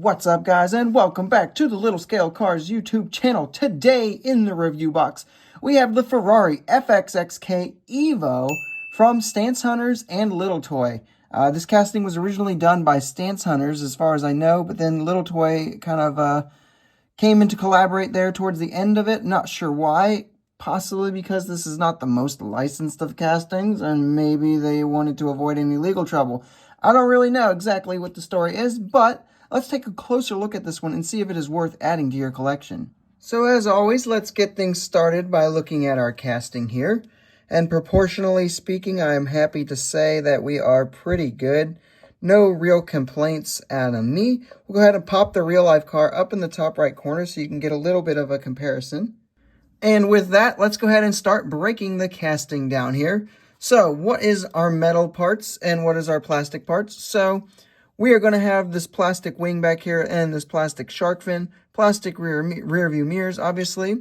What's up, guys, and welcome back to the Little Scale Cars YouTube channel. Today in the review box, we have the Ferrari FXX-K Evo from StanceHunters and LittleToy. This casting was originally done by StanceHunters, as far as I know, but then LittleToy kind of came in to collaborate there towards the end of it. Not sure why. Possibly because this is not the most licensed of castings, and maybe they wanted to avoid any legal trouble. I don't really know exactly what the story is, but let's take a closer look at this one and see if it is worth adding to your collection. So as always, let's get things started by looking at our casting here. And proportionally speaking, I am happy to say that we are pretty good. No real complaints out of me. We'll go ahead and pop the real life car up in the top right corner so you can get a little bit of a comparison. And with that, let's go ahead and start breaking the casting down here. So what is our metal parts and what is our plastic parts? So we are going to have this plastic wing back here and this plastic shark fin, plastic rear view mirrors, obviously.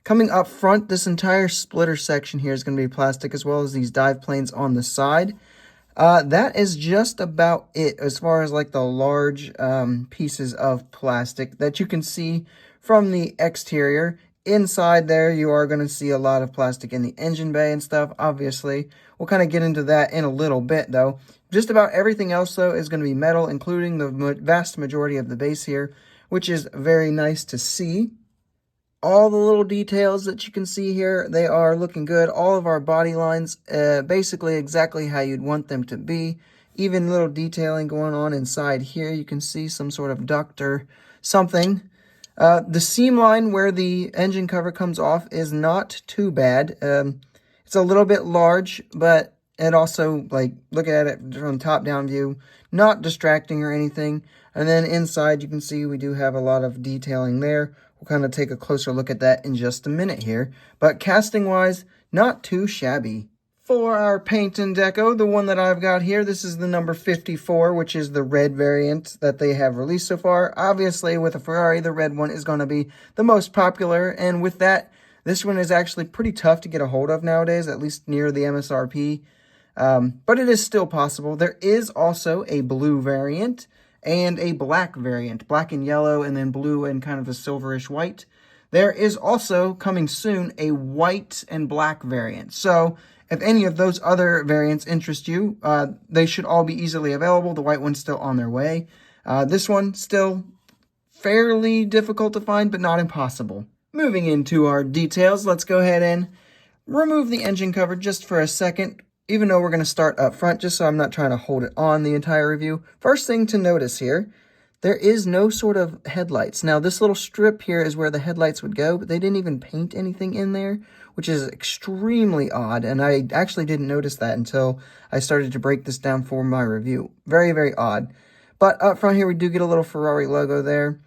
Coming up front, this entire splitter section here is going to be plastic, as well as these dive planes on the side. That is just about it as far as like the large pieces of plastic that you can see from the exterior. Inside there, you are going to see a lot of plastic in the engine bay and stuff, obviously. We'll kind of get into that in a little bit, though. Just about everything else, though, is going to be metal, including the vast majority of the base here, which is very nice to see. All the little details that you can see here, they are looking good. All of our body lines, basically exactly how you'd want them to be. Even little detailing going on inside here. You can see some sort of duct or something. The seam line where the engine cover comes off is not too bad. It's a little bit large, but it also, like, look at it from top-down view, not distracting or anything. And then inside, you can see we do have a lot of detailing there. We'll kind of take a closer look at that in just a minute here. But casting-wise, not too shabby. For our paint and deco, the one that I've got here, this is the number 54, which is the red variant that they have released so far. Obviously, with a Ferrari, the red one is going to be the most popular. And with that, this one is actually pretty tough to get a hold of nowadays, at least near the MSRP. But it is still possible. There is also a blue variant and a black variant, black and yellow, and then blue and kind of a silverish white. There is also, coming soon, a white and black variant. So if any of those other variants interest you, they should all be easily available. The white one's still on their way. This one, still fairly difficult to find, but not impossible. Moving into our details, let's go ahead and remove the engine cover just for a second, even though we're going to start up front, just so I'm not trying to hold it on the entire review. First thing to notice here, there is no sort of headlights. Now, this little strip here is where the headlights would go, but they didn't even paint anything in there, which is extremely odd, and I actually didn't notice that until I started to break this down for my review. Very, very odd. But up front here, we do get a little Ferrari logo there.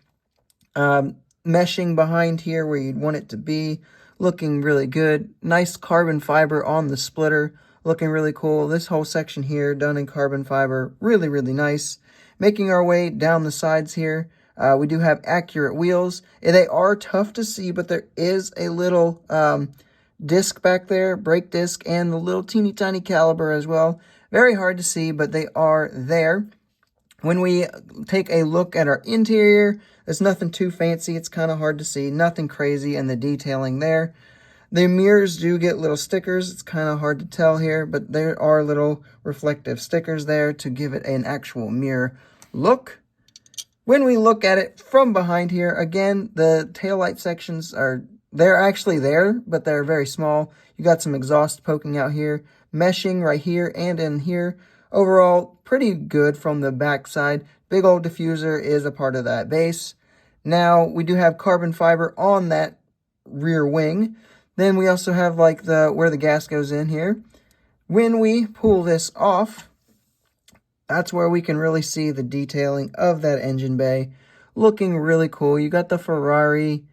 Meshing behind here where you'd want it to be, looking really good. Nice carbon fiber on the splitter, looking really cool. This whole section here done in carbon fiber, really, really nice. Making our way down the sides here, we do have accurate wheels. They are tough to see, but there is a little disc back there, brake disc, and the little teeny tiny caliper as well. Very hard to see, but they are there. When we take a look at our interior, there's nothing too fancy. It's kind of hard to see. Nothing crazy in the detailing there. The mirrors do get little stickers. It's kind of hard to tell here, but there are little reflective stickers there to give it an actual mirror look. When we look at it from behind here, again, the taillight sections they're actually there, but they're very small. You got some exhaust poking out here, meshing right here and in here. Overall, pretty good from the back side. Big old diffuser is a part of that base. Now, we do have carbon fiber on that rear wing. Then we also have like where the gas goes in here. When we pull this off, that's where we can really see the detailing of that engine bay. Looking really cool. You got the Ferrari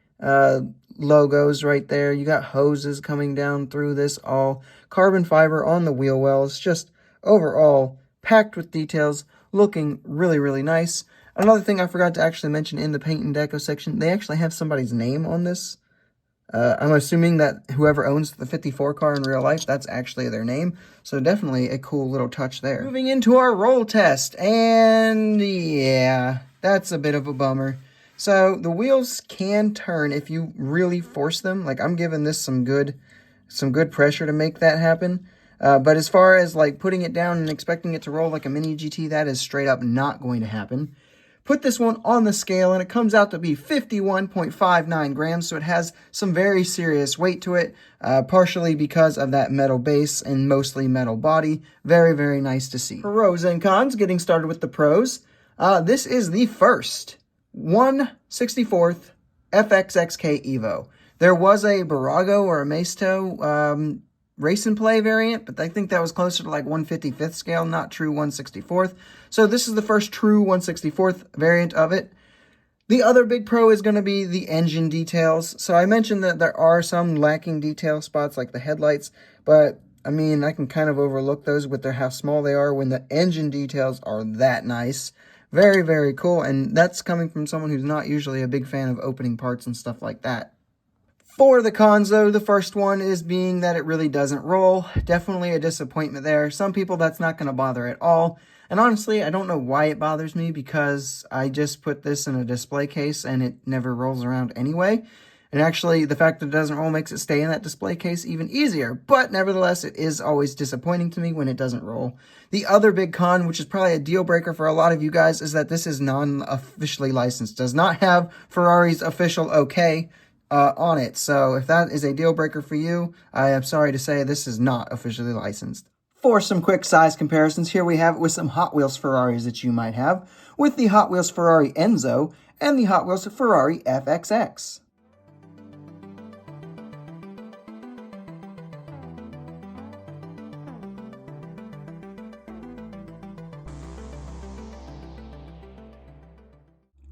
logos right there. You got hoses coming down through this, all carbon fiber on the wheel wells. Just overall packed with details, looking really, really nice. Another thing I forgot to actually mention in the paint and deco section, they actually have somebody's name on this. I'm assuming that whoever owns the 54 car in real life, that's actually their name. So definitely a cool little touch there. Moving into our roll test. And yeah, That's a bit of a bummer. So the wheels can turn if you really force them. Like, I'm giving this some good pressure to make that happen. But as far as like putting it down and expecting it to roll like a mini GT, that is straight up not going to happen. Put this one on the scale and it comes out to be 51.59 grams. So it has some very serious weight to it, partially because of that metal base and mostly metal body. Very, very nice to see. Pros and cons, getting started with the pros. This is the first 1/64th FXX-K Evo. There was a Barago or a Maesto race and play variant, but I think that was closer to like 1/55th scale, not true 1/64th. So this is the first true 1/64th variant of it. The other big pro is going to be the engine details. So I mentioned that there are some lacking detail spots like the headlights, but I mean, I can kind of overlook those with how small they are when the engine details are that nice. Very, very cool, and that's coming from someone who's not usually a big fan of opening parts and stuff like that. For the cons, though, the first one is being that it really doesn't roll. Definitely a disappointment there. Some people, that's not going to bother at all. And honestly, I don't know why it bothers me, because I just put this in a display case and it never rolls around anyway. And actually, the fact that it doesn't roll makes it stay in that display case even easier. But nevertheless, it is always disappointing to me when it doesn't roll. The other big con, which is probably a deal breaker for a lot of you guys, is that this is non-officially licensed. Does not have Ferrari's official okay on it. So if that is a deal breaker for you, I am sorry to say this is not officially licensed. For some quick size comparisons, here we have it with some Hot Wheels Ferraris that you might have, with the Hot Wheels Ferrari Enzo and the Hot Wheels Ferrari FXX.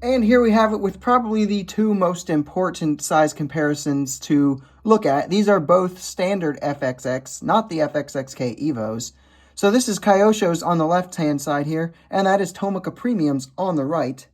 And here we have it with probably the two most important size comparisons to look at. These are both standard FXX, not the FXX-K Evos. So this is Kyosho's on the left-hand side here, and that is Tomica Premium's on the right.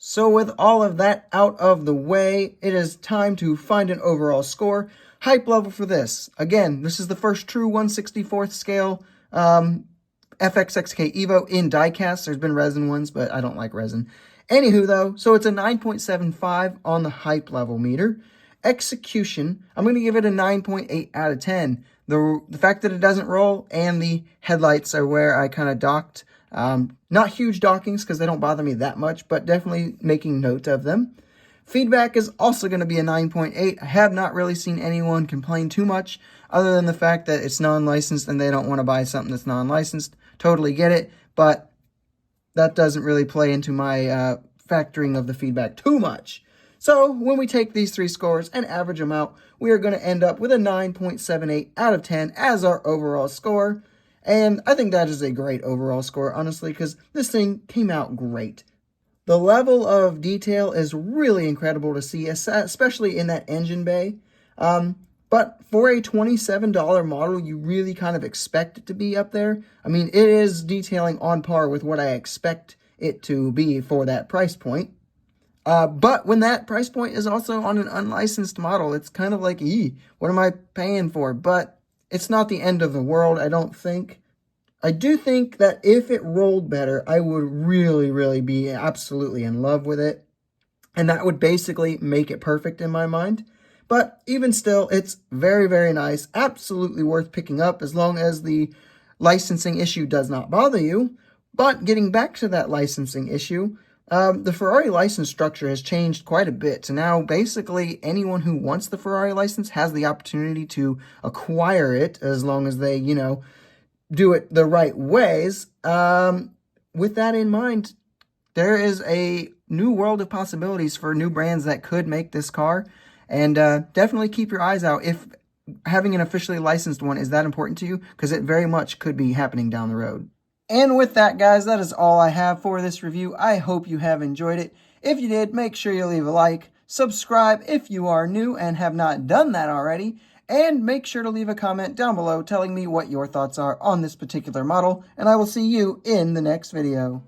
So with all of that out of the way, it is time to find an overall score. Hype level for this. Again, this is the first true 1/64th scale FXX-K Evo in diecast. There's been resin ones, but I don't like resin. Anywho, though, so it's a 9.75 on the hype level meter. Execution, I'm going to give it a 9.8 out of 10. The fact that it doesn't roll and the headlights are where I kind of docked. Not huge dockings because they don't bother me that much, but definitely making note of them. Feedback is also going to be a 9.8. I have not really seen anyone complain too much, other than the fact that it's non-licensed and they don't want to buy something that's non-licensed. Totally get it, but that doesn't really play into my factoring of the feedback too much. So when we take these three scores and average them out, we are going to end up with a 9.78 out of 10 as our overall score. And I think that is a great overall score, honestly, because this thing came out great. The level of detail is really incredible to see, especially in that engine bay. But for a $27 model, you really kind of expect it to be up there. I mean, it is detailing on par with what I expect it to be for that price point. But when that price point is also on an unlicensed model, it's kind of like, what am I paying for? But it's not the end of the world, I don't think. I do think that if it rolled better, I would really, really be absolutely in love with it. And that would basically make it perfect in my mind. But even still, it's very, very nice. Absolutely worth picking up as long as the licensing issue does not bother you. But getting back to that licensing issue, the Ferrari license structure has changed quite a bit. So now basically anyone who wants the Ferrari license has the opportunity to acquire it as long as they, do it the right ways. With that in mind, there is a new world of possibilities for new brands that could make this car. And definitely keep your eyes out if having an officially licensed one is that important to you, because it very much could be happening down the road. And with that, guys, that is all I have for this review. I hope you have enjoyed it. If you did, make sure you leave a like, subscribe if you are new and have not done that already, and make sure to leave a comment down below telling me what your thoughts are on this particular model, and I will see you in the next video.